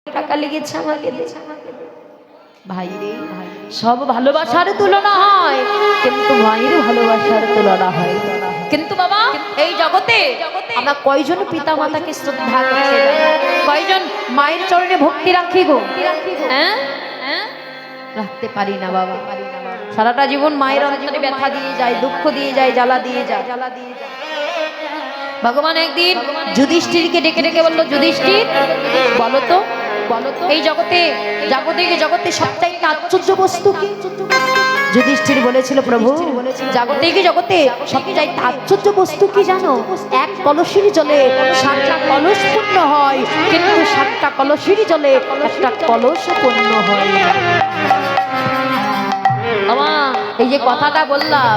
টাকা লেগেছে আমাকে দে। ভাই রে, সব ভালোবাসার তুলনা হয়, কিন্তু মায়ের ভালোবাসার তুলনা হয়। কিন্তু বাবা, এই জগতে আমরা কয়জন পিতা মাতাকে শ্রদ্ধা করছি, কয়জন মায়ের চরণে ভক্তি রাখি গো? হ্যাঁ, রাখতে পারি না বাবা। সারাটা জীবন মায়ের অন্তরে ব্যথা দিয়ে যায়, দুঃখ দিয়ে যায়, জ্বালা দিয়ে যায়। ভগবান একদিন যুধিষ্ঠিরকে ডেকে ডেকে বললো, যুধিষ্ঠির বলো তো, এই জগতে জগতে সবচাইতে আশ্চর্য বস্তু কি? যুধিষ্ঠির বলেছিল, প্রভু জগতে সবচাইতে আশ্চর্য বস্তু কি জানো? এক কলসির জলে 7টা কলস পূর্ণ হয়, কিন্তু 7টা কলসির জলে একটা কলস পূর্ণ হয়। আমা এই যে কথাটা বললাম,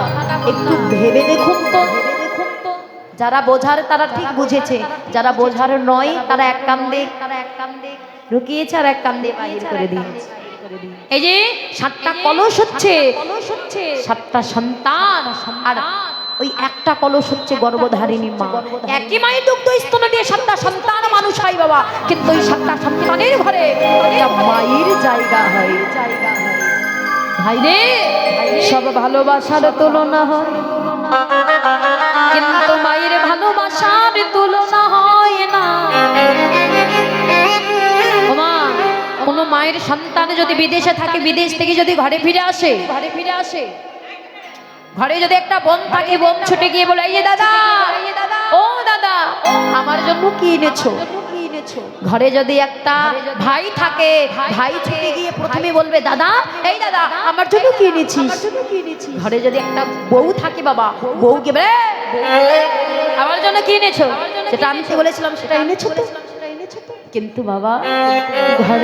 একটু ভেবে দেখুন তো। যারা বোঝার তারা ঠিক বুঝেছে, যারা বোঝার নয় তারা এক কান দিয়ে ঢুকিয়েছে আর এক কান দিয়ে বাহির করে দিয়েছে। এই যে 7টা কলস হচ্ছে 7টা সন্তান, আর ওই একটা কলস হচ্ছে গর্ভধারিণী মা। একই মায়ের দুগ্ধ স্তন দিয়ে 7টা সন্তান মানুষ হয় বাবা, কিন্তু ওই 7টা সন্তানের ঘরে একটা মায়ের জায়গা হয়। ভাই রে, সব ভালোবাসার তুলনা হয়, কিন্তু মায়ের ভালোবাসার তুলনা হয় না। কোন মায়ের সন্তান যদি বিদেশে থাকে, বিদেশ থেকে যদি ঘরে ফিরে আসে, ঘরে যদি একটা বোন থাকে, বোন ছুটে গিয়ে বলে, এই দাদা, ও দাদা, আমার জন্য কি এনেছো? ঘরে যদি একটা ভাই থাকে, ভাই ছুটে গিয়ে প্রথমে বলবে, দাদা, এই দাদা, আমার জন্য কি এনেছিস? ঘরে যদি একটা বউ থাকে বাবা, বউকে বলে, আমার জন্য কি এনেছো? যেটা আমি বলেছিলাম সেটা এনেছো তো? কিন্তু বাবা, ঘরে